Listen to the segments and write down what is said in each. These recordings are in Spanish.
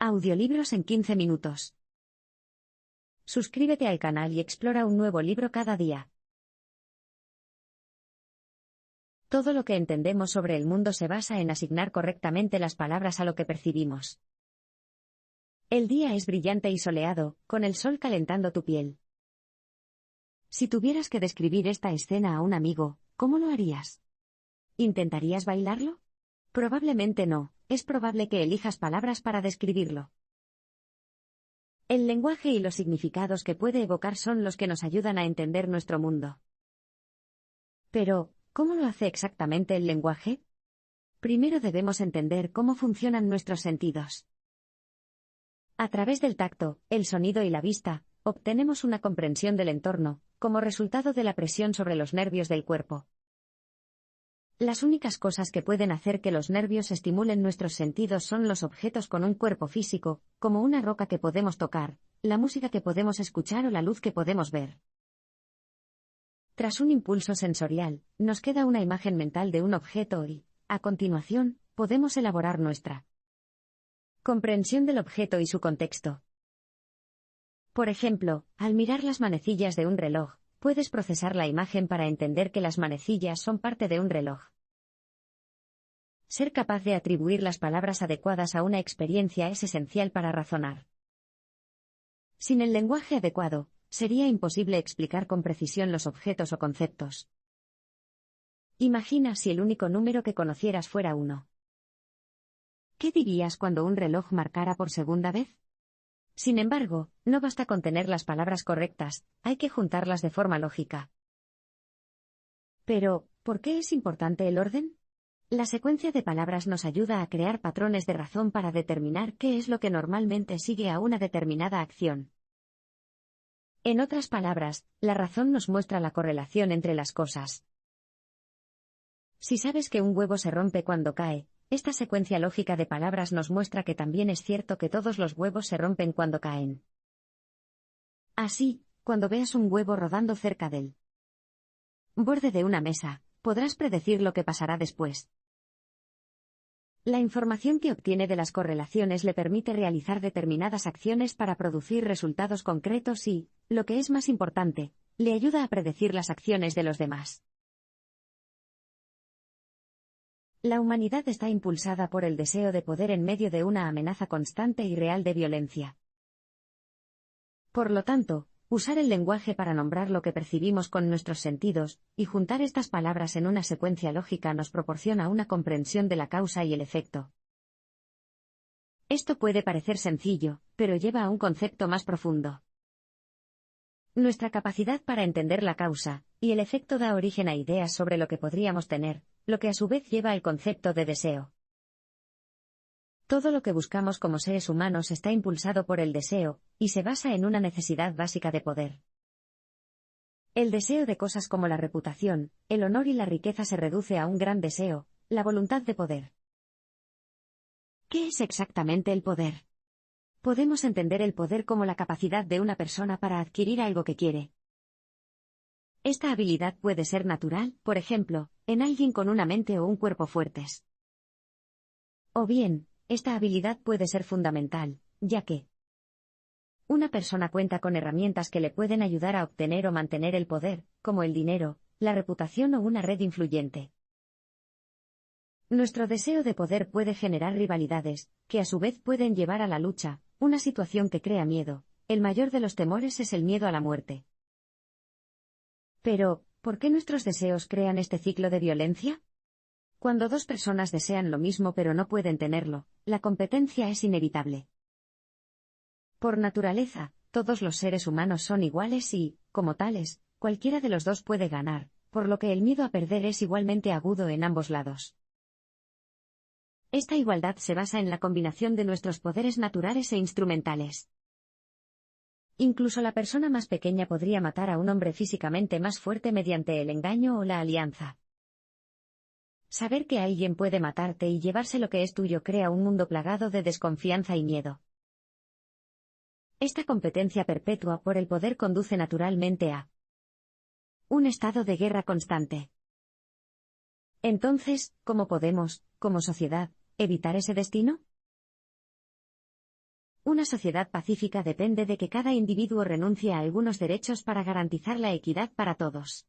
Audiolibros en 15 minutos. Suscríbete al canal y explora un nuevo libro cada día. Todo lo que entendemos sobre el mundo se basa en asignar correctamente las palabras a lo que percibimos. El día es brillante y soleado, con el sol calentando tu piel. Si tuvieras que describir esta escena a un amigo, ¿cómo lo harías? ¿Intentarías bailarlo? Probablemente no, es probable que elijas palabras para describirlo. El lenguaje y los significados que puede evocar son los que nos ayudan a entender nuestro mundo. Pero, ¿cómo lo hace exactamente el lenguaje? Primero debemos entender cómo funcionan nuestros sentidos. A través del tacto, el sonido y la vista, obtenemos una comprensión del entorno, como resultado de la presión sobre los nervios del cuerpo. Las únicas cosas que pueden hacer que los nervios estimulen nuestros sentidos son los objetos con un cuerpo físico, como una roca que podemos tocar, la música que podemos escuchar o la luz que podemos ver. Tras un impulso sensorial, nos queda una imagen mental de un objeto y, a continuación, podemos elaborar nuestra comprensión del objeto y su contexto. Por ejemplo, al mirar las manecillas de un reloj, puedes procesar la imagen para entender que las manecillas son parte de un reloj. Ser capaz de atribuir las palabras adecuadas a una experiencia es esencial para razonar. Sin el lenguaje adecuado, sería imposible explicar con precisión los objetos o conceptos. Imagina si el único número que conocieras fuera 1. ¿Qué dirías cuando un reloj marcara por segunda vez? Sin embargo, no basta con tener las palabras correctas, hay que juntarlas de forma lógica. Pero, ¿por qué es importante el orden? La secuencia de palabras nos ayuda a crear patrones de razón para determinar qué es lo que normalmente sigue a una determinada acción. En otras palabras, la razón nos muestra la correlación entre las cosas. Si sabes que un huevo se rompe cuando cae, esta secuencia lógica de palabras nos muestra que también es cierto que todos los huevos se rompen cuando caen. Así, cuando veas un huevo rodando cerca del borde de una mesa, podrás predecir lo que pasará después. La información que obtiene de las correlaciones le permite realizar determinadas acciones para producir resultados concretos y, lo que es más importante, le ayuda a predecir las acciones de los demás. La humanidad está impulsada por el deseo de poder en medio de una amenaza constante y real de violencia. Por lo tanto, usar el lenguaje para nombrar lo que percibimos con nuestros sentidos, y juntar estas palabras en una secuencia lógica nos proporciona una comprensión de la causa y el efecto. Esto puede parecer sencillo, pero lleva a un concepto más profundo. Nuestra capacidad para entender la causa y el efecto da origen a ideas sobre lo que podríamos tener, lo que a su vez lleva al concepto de deseo. Todo lo que buscamos como seres humanos está impulsado por el deseo, y se basa en una necesidad básica de poder. El deseo de cosas como la reputación, el honor y la riqueza se reduce a un gran deseo, la voluntad de poder. ¿Qué es exactamente el poder? Podemos entender el poder como la capacidad de una persona para adquirir algo que quiere. Esta habilidad puede ser natural, por ejemplo, en alguien con una mente o un cuerpo fuertes. O bien, esta habilidad puede ser fundamental, ya que una persona cuenta con herramientas que le pueden ayudar a obtener o mantener el poder, como el dinero, la reputación o una red influyente. Nuestro deseo de poder puede generar rivalidades, que a su vez pueden llevar a la lucha, una situación que crea miedo. El mayor de los temores es el miedo a la muerte. Pero, ¿por qué nuestros deseos crean este ciclo de violencia? Cuando dos personas desean lo mismo pero no pueden tenerlo, la competencia es inevitable. Por naturaleza, todos los seres humanos son iguales y, como tales, cualquiera de los dos puede ganar, por lo que el miedo a perder es igualmente agudo en ambos lados. Esta igualdad se basa en la combinación de nuestros poderes naturales e instrumentales. Incluso la persona más pequeña podría matar a un hombre físicamente más fuerte mediante el engaño o la alianza. Saber que alguien puede matarte y llevarse lo que es tuyo crea un mundo plagado de desconfianza y miedo. Esta competencia perpetua por el poder conduce naturalmente a un estado de guerra constante. Entonces, ¿cómo podemos, como sociedad, evitar ese destino? Una sociedad pacífica depende de que cada individuo renuncie a algunos derechos para garantizar la equidad para todos.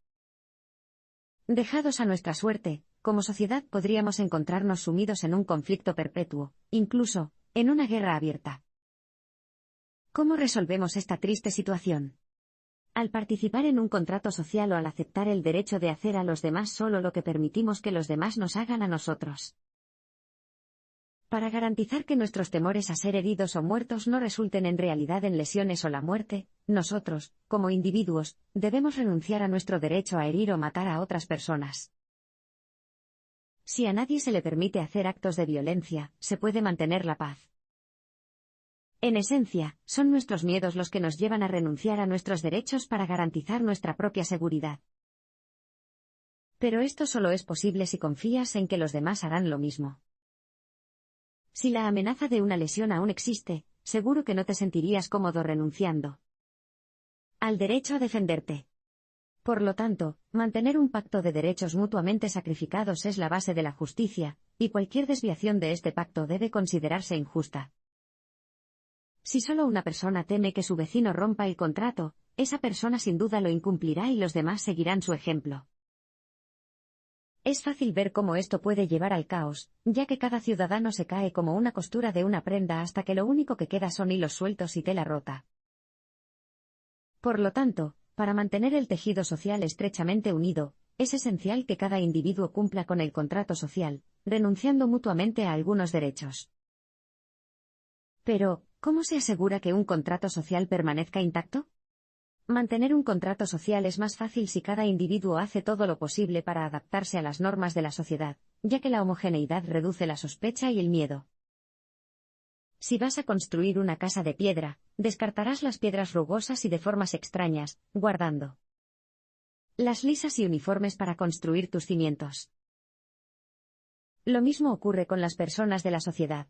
Dejados a nuestra suerte, como sociedad podríamos encontrarnos sumidos en un conflicto perpetuo, incluso, en una guerra abierta. ¿Cómo resolvemos esta triste situación? Al participar en un contrato social o al aceptar el derecho de hacer a los demás solo lo que permitimos que los demás nos hagan a nosotros. Para garantizar que nuestros temores a ser heridos o muertos no resulten en realidad en lesiones o la muerte, nosotros, como individuos, debemos renunciar a nuestro derecho a herir o matar a otras personas. Si a nadie se le permite hacer actos de violencia, se puede mantener la paz. En esencia, son nuestros miedos los que nos llevan a renunciar a nuestros derechos para garantizar nuestra propia seguridad. Pero esto solo es posible si confías en que los demás harán lo mismo. Si la amenaza de una lesión aún existe, seguro que no te sentirías cómodo renunciando al derecho a defenderte. Por lo tanto, mantener un pacto de derechos mutuamente sacrificados es la base de la justicia, y cualquier desviación de este pacto debe considerarse injusta. Si solo una persona teme que su vecino rompa el contrato, esa persona sin duda lo incumplirá y los demás seguirán su ejemplo. Es fácil ver cómo esto puede llevar al caos, ya que cada ciudadano se cae como una costura de una prenda hasta que lo único que queda son hilos sueltos y tela rota. Por lo tanto, para mantener el tejido social estrechamente unido, es esencial que cada individuo cumpla con el contrato social, renunciando mutuamente a algunos derechos. Pero, ¿cómo se asegura que un contrato social permanezca intacto? Mantener un contrato social es más fácil si cada individuo hace todo lo posible para adaptarse a las normas de la sociedad, ya que la homogeneidad reduce la sospecha y el miedo. Si vas a construir una casa de piedra, descartarás las piedras rugosas y de formas extrañas, guardando las lisas y uniformes para construir tus cimientos. Lo mismo ocurre con las personas de la sociedad.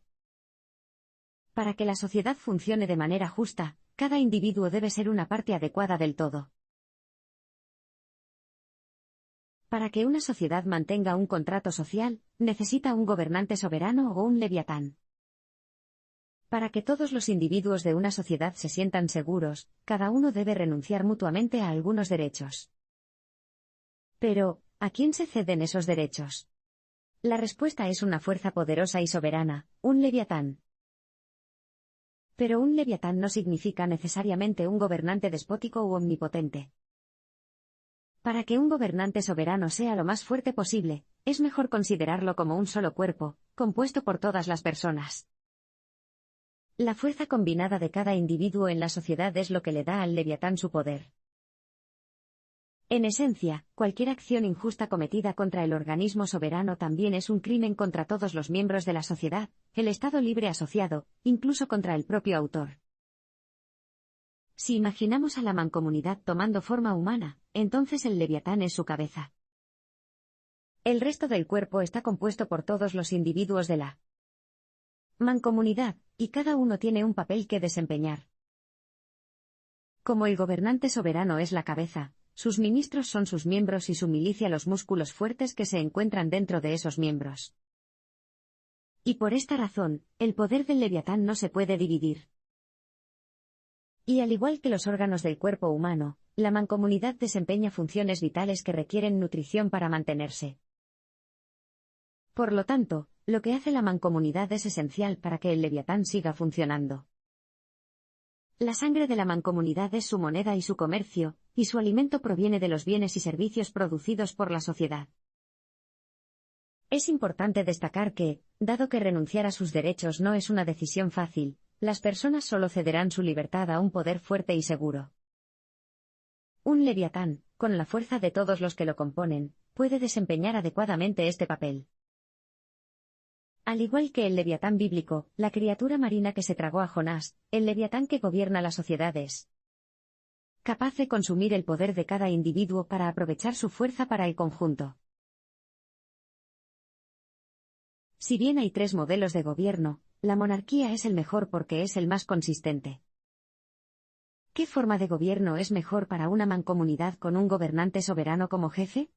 Para que la sociedad funcione de manera justa, cada individuo debe ser una parte adecuada del todo. Para que una sociedad mantenga un contrato social, necesita un gobernante soberano o un leviatán. Para que todos los individuos de una sociedad se sientan seguros, cada uno debe renunciar mutuamente a algunos derechos. Pero, ¿a quién se ceden esos derechos? La respuesta es una fuerza poderosa y soberana, un leviatán. Pero un leviatán no significa necesariamente un gobernante despótico u omnipotente. Para que un gobernante soberano sea lo más fuerte posible, es mejor considerarlo como un solo cuerpo, compuesto por todas las personas. La fuerza combinada de cada individuo en la sociedad es lo que le da al leviatán su poder. En esencia, cualquier acción injusta cometida contra el organismo soberano también es un crimen contra todos los miembros de la sociedad, el Estado libre asociado, incluso contra el propio autor. Si imaginamos a la mancomunidad tomando forma humana, entonces el leviatán es su cabeza. El resto del cuerpo está compuesto por todos los individuos de la mancomunidad, y cada uno tiene un papel que desempeñar. Como el gobernante soberano es la cabeza, sus ministros son sus miembros y su milicia los músculos fuertes que se encuentran dentro de esos miembros. Y por esta razón, el poder del leviatán no se puede dividir. Y al igual que los órganos del cuerpo humano, la mancomunidad desempeña funciones vitales que requieren nutrición para mantenerse. Por lo tanto, lo que hace la mancomunidad es esencial para que el leviatán siga funcionando. La sangre de la mancomunidad es su moneda y su comercio, y su alimento proviene de los bienes y servicios producidos por la sociedad. Es importante destacar que, dado que renunciar a sus derechos no es una decisión fácil, las personas solo cederán su libertad a un poder fuerte y seguro. Un leviatán, con la fuerza de todos los que lo componen, puede desempeñar adecuadamente este papel. Al igual que el leviatán bíblico, la criatura marina que se tragó a Jonás, el leviatán que gobierna las sociedades, capaz de consumir el poder de cada individuo para aprovechar su fuerza para el conjunto. Si bien hay 3 modelos de gobierno, la monarquía es el mejor porque es el más consistente. ¿Qué forma de gobierno es mejor para una mancomunidad con un gobernante soberano como jefe?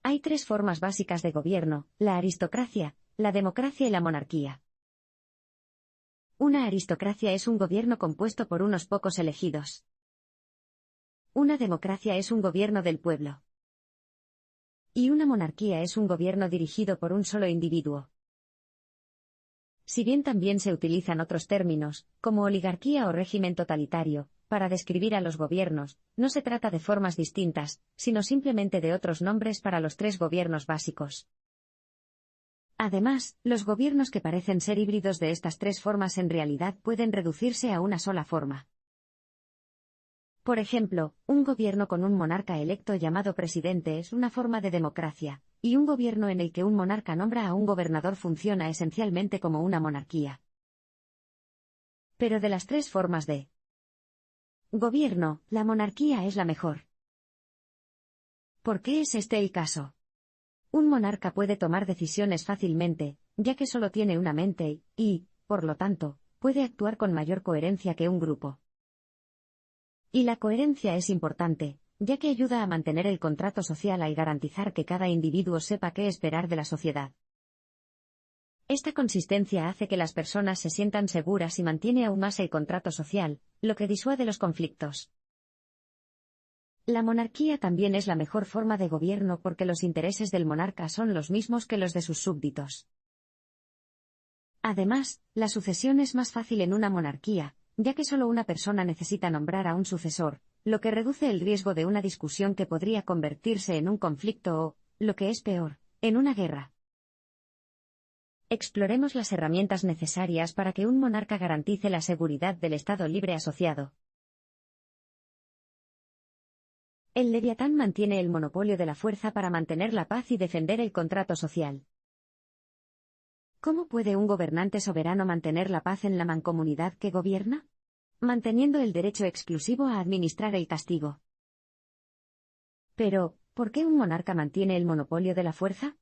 Hay 3 formas básicas de gobierno: la aristocracia, la democracia y la monarquía. Una aristocracia es un gobierno compuesto por unos pocos elegidos. Una democracia es un gobierno del pueblo. Y una monarquía es un gobierno dirigido por un solo individuo. Si bien también se utilizan otros términos, como oligarquía o régimen totalitario, para describir a los gobiernos, no se trata de formas distintas, sino simplemente de otros nombres para los tres gobiernos básicos. Además, los gobiernos que parecen ser híbridos de estas tres formas en realidad pueden reducirse a una sola forma. Por ejemplo, un gobierno con un monarca electo llamado presidente es una forma de democracia, y un gobierno en el que un monarca nombra a un gobernador funciona esencialmente como una monarquía. Pero de las tres formas de gobierno, la monarquía es la mejor. ¿Por qué es este el caso? Un monarca puede tomar decisiones fácilmente, ya que solo tiene una mente y, por lo tanto, puede actuar con mayor coherencia que un grupo. Y la coherencia es importante, ya que ayuda a mantener el contrato social al garantizar que cada individuo sepa qué esperar de la sociedad. Esta consistencia hace que las personas se sientan seguras y mantiene aún más el contrato social, lo que disuade los conflictos. La monarquía también es la mejor forma de gobierno porque los intereses del monarca son los mismos que los de sus súbditos. Además, la sucesión es más fácil en una monarquía, ya que solo una persona necesita nombrar a un sucesor, lo que reduce el riesgo de una discusión que podría convertirse en un conflicto o, lo que es peor, en una guerra. Exploremos las herramientas necesarias para que un monarca garantice la seguridad del Estado libre asociado. El Leviatán mantiene el monopolio de la fuerza para mantener la paz y defender el contrato social. ¿Cómo puede un gobernante soberano mantener la paz en la mancomunidad que gobierna? Manteniendo el derecho exclusivo a administrar el castigo. Pero, ¿por qué un monarca mantiene el monopolio de la fuerza?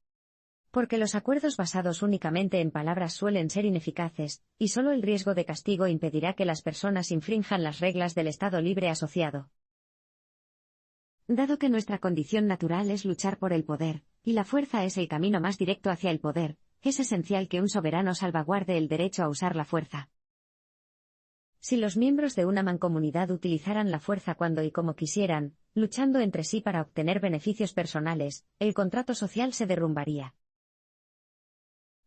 Porque los acuerdos basados únicamente en palabras suelen ser ineficaces, y solo el riesgo de castigo impedirá que las personas infrinjan las reglas del Estado libre asociado. Dado que nuestra condición natural es luchar por el poder, y la fuerza es el camino más directo hacia el poder, es esencial que un soberano salvaguarde el derecho a usar la fuerza. Si los miembros de una mancomunidad utilizaran la fuerza cuando y como quisieran, luchando entre sí para obtener beneficios personales, el contrato social se derrumbaría.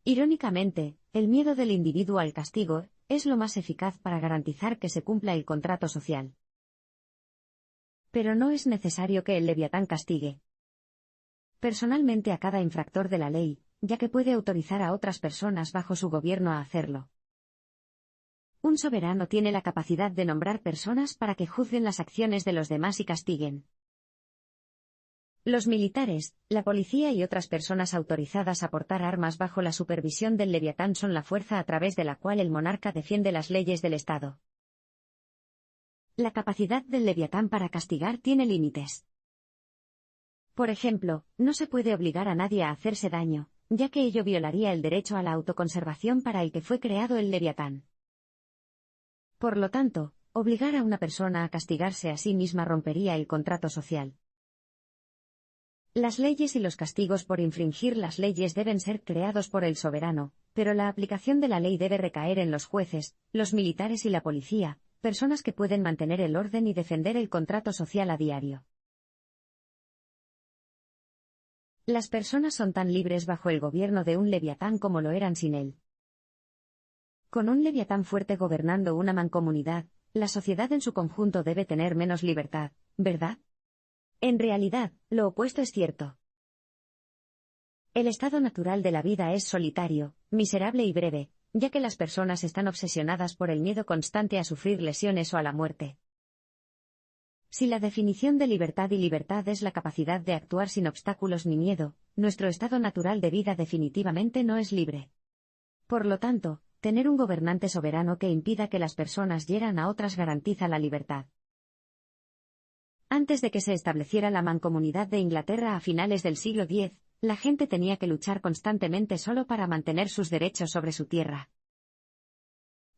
Irónicamente, el miedo del individuo al castigo es lo más eficaz para garantizar que se cumpla el contrato social. Pero no es necesario que el Leviatán castigue personalmente a cada infractor de la ley, ya que puede autorizar a otras personas bajo su gobierno a hacerlo. Un soberano tiene la capacidad de nombrar personas para que juzguen las acciones de los demás y castiguen. Los militares, la policía y otras personas autorizadas a portar armas bajo la supervisión del Leviatán son la fuerza a través de la cual el monarca defiende las leyes del Estado. La capacidad del Leviatán para castigar tiene límites. Por ejemplo, no se puede obligar a nadie a hacerse daño, ya que ello violaría el derecho a la autoconservación para el que fue creado el Leviatán. Por lo tanto, obligar a una persona a castigarse a sí misma rompería el contrato social. Las leyes y los castigos por infringir las leyes deben ser creados por el soberano, pero la aplicación de la ley debe recaer en los jueces, los militares y la policía, personas que pueden mantener el orden y defender el contrato social a diario. Las personas son tan libres bajo el gobierno de un Leviatán como lo eran sin él. Con un Leviatán fuerte gobernando una mancomunidad, la sociedad en su conjunto debe tener menos libertad, ¿verdad? En realidad, lo opuesto es cierto. El estado natural de la vida es solitario, miserable y breve, ya que las personas están obsesionadas por el miedo constante a sufrir lesiones o a la muerte. Si la definición de libertad y libertad es la capacidad de actuar sin obstáculos ni miedo, nuestro estado natural de vida definitivamente no es libre. Por lo tanto, tener un gobernante soberano que impida que las personas hieran a otras garantiza la libertad. Antes de que se estableciera la mancomunidad de Inglaterra a finales del siglo X, la gente tenía que luchar constantemente solo para mantener sus derechos sobre su tierra.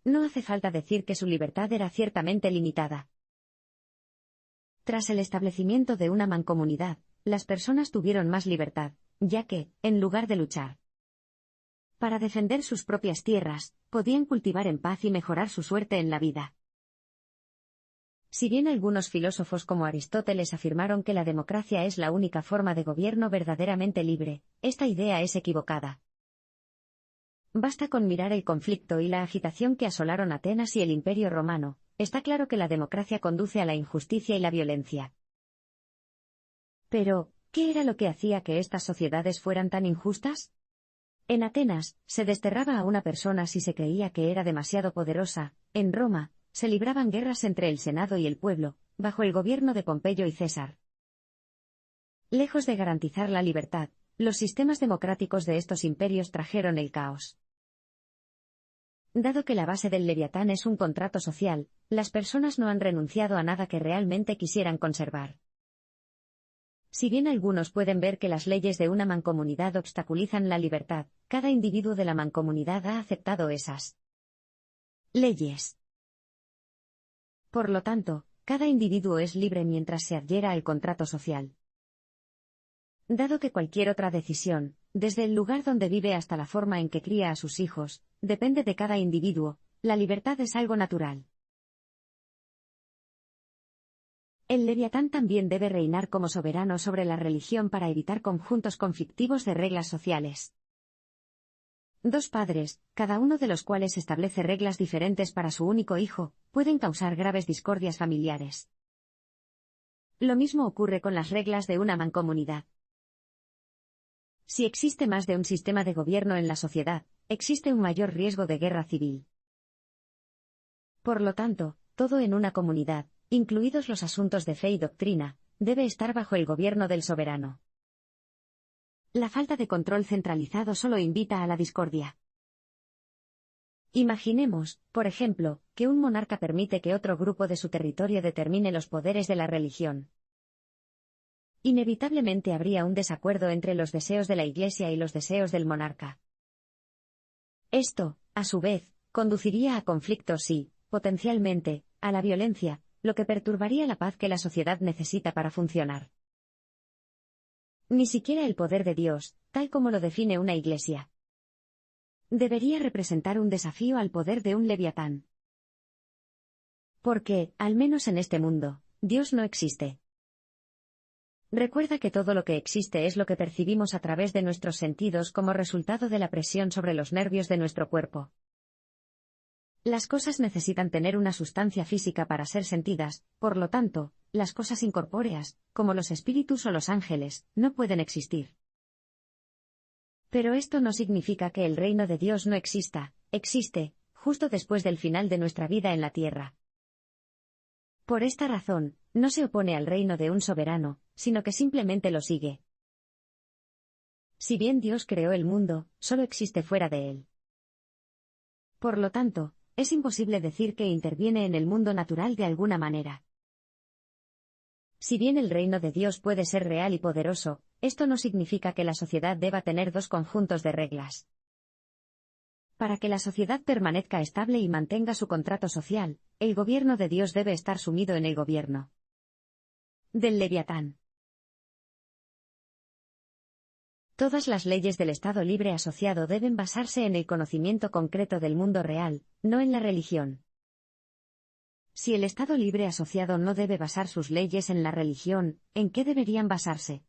No hace falta decir que su libertad era ciertamente limitada. Tras el establecimiento de una mancomunidad, las personas tuvieron más libertad, ya que, en lugar de luchar Para defender sus propias tierras, podían cultivar en paz y mejorar su suerte en la vida. Si bien algunos filósofos como Aristóteles afirmaron que la democracia es la única forma de gobierno verdaderamente libre, esta idea es equivocada. Basta con mirar el conflicto y la agitación que asolaron Atenas y el Imperio Romano, está claro que la democracia conduce a la injusticia y la violencia. Pero, ¿qué era lo que hacía que estas sociedades fueran tan injustas? En Atenas, se desterraba a una persona si se creía que era demasiado poderosa. En Roma, se libraban guerras entre el Senado y el pueblo, bajo el gobierno de Pompeyo y César. Lejos de garantizar la libertad, los sistemas democráticos de estos imperios trajeron el caos. Dado que la base del Leviatán es un contrato social, las personas no han renunciado a nada que realmente quisieran conservar. Si bien algunos pueden ver que las leyes de una mancomunidad obstaculizan la libertad, cada individuo de la mancomunidad ha aceptado esas leyes. Por lo tanto, cada individuo es libre mientras se adhiera al contrato social. Dado que cualquier otra decisión, desde el lugar donde vive hasta la forma en que cría a sus hijos, depende de cada individuo, la libertad es algo natural. El Leviatán también debe reinar como soberano sobre la religión para evitar conjuntos conflictivos de reglas sociales. Dos padres, cada uno de los cuales establece reglas diferentes para su único hijo, pueden causar graves discordias familiares. Lo mismo ocurre con las reglas de una mancomunidad. Si existe más de un sistema de gobierno en la sociedad, existe un mayor riesgo de guerra civil. Por lo tanto, todo en una comunidad, incluidos los asuntos de fe y doctrina, debe estar bajo el gobierno del soberano. La falta de control centralizado solo invita a la discordia. Imaginemos, por ejemplo, que un monarca permite que otro grupo de su territorio determine los poderes de la religión. Inevitablemente habría un desacuerdo entre los deseos de la Iglesia y los deseos del monarca. Esto, a su vez, conduciría a conflictos y, potencialmente, a la violencia, lo que perturbaría la paz que la sociedad necesita para funcionar. Ni siquiera el poder de Dios, tal como lo define una iglesia, debería representar un desafío al poder de un leviatán. Porque, al menos en este mundo, Dios no existe. Recuerda que todo lo que existe es lo que percibimos a través de nuestros sentidos como resultado de la presión sobre los nervios de nuestro cuerpo. Las cosas necesitan tener una sustancia física para ser sentidas, por lo tanto, las cosas incorpóreas, como los espíritus o los ángeles, no pueden existir. Pero esto no significa que el reino de Dios no exista, existe, justo después del final de nuestra vida en la tierra. Por esta razón, no se opone al reino de un soberano, sino que simplemente lo sigue. Si bien Dios creó el mundo, solo existe fuera de él. Por lo tanto, es imposible decir que interviene en el mundo natural de alguna manera. Si bien el reino de Dios puede ser real y poderoso, esto no significa que la sociedad deba tener dos conjuntos de reglas. Para que la sociedad permanezca estable y mantenga su contrato social, el gobierno de Dios debe estar sumido en el gobierno del Leviatán. Todas las leyes del Estado libre asociado deben basarse en el conocimiento concreto del mundo real, no en la religión. Si el Estado libre asociado no debe basar sus leyes en la religión, ¿en qué deberían basarse?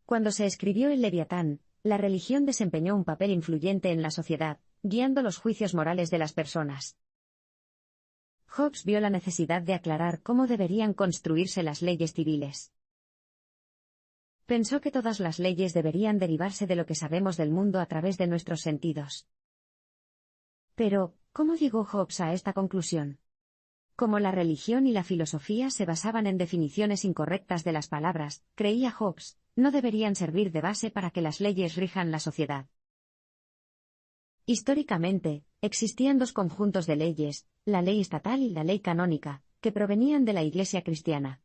Cuando se escribió el Leviatán, la religión desempeñó un papel influyente en la sociedad, guiando los juicios morales de las personas. Hobbes vio la necesidad de aclarar cómo deberían construirse las leyes civiles. Pensó que todas las leyes deberían derivarse de lo que sabemos del mundo a través de nuestros sentidos. Pero, ¿cómo llegó Hobbes a esta conclusión? Como la religión y la filosofía se basaban en definiciones incorrectas de las palabras, creía Hobbes, no deberían servir de base para que las leyes rijan la sociedad. Históricamente, existían dos conjuntos de leyes, la ley estatal y la ley canónica, que provenían de la Iglesia cristiana.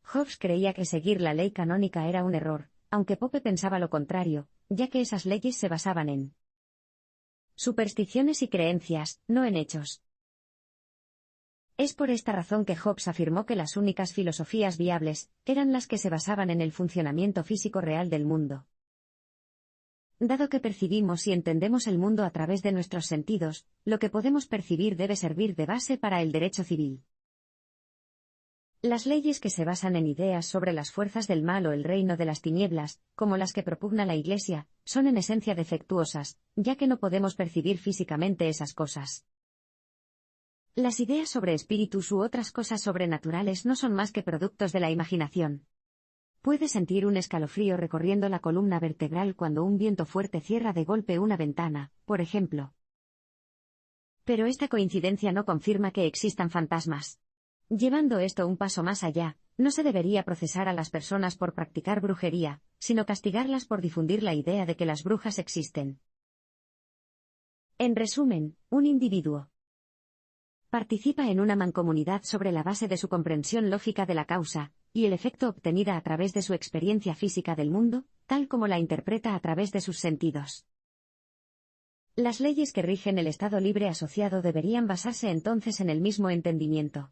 Hobbes creía que seguir la ley canónica era un error, aunque Pope pensaba lo contrario, ya que esas leyes se basaban en supersticiones y creencias, no en hechos. Es por esta razón que Hobbes afirmó que las únicas filosofías viables eran las que se basaban en el funcionamiento físico real del mundo. Dado que percibimos y entendemos el mundo a través de nuestros sentidos, lo que podemos percibir debe servir de base para el derecho civil. Las leyes que se basan en ideas sobre las fuerzas del mal o el reino de las tinieblas, como las que propugna la Iglesia, son en esencia defectuosas, ya que no podemos percibir físicamente esas cosas. Las ideas sobre espíritus u otras cosas sobrenaturales no son más que productos de la imaginación. Puedes sentir un escalofrío recorriendo la columna vertebral cuando un viento fuerte cierra de golpe una ventana, por ejemplo. Pero esta coincidencia no confirma que existan fantasmas. Llevando esto un paso más allá, no se debería procesar a las personas por practicar brujería, sino castigarlas por difundir la idea de que las brujas existen. En resumen, un individuo participa en una mancomunidad sobre la base de su comprensión lógica de la causa, y el efecto obtenida a través de su experiencia física del mundo, tal como la interpreta a través de sus sentidos. Las leyes que rigen el Estado libre asociado deberían basarse entonces en el mismo entendimiento.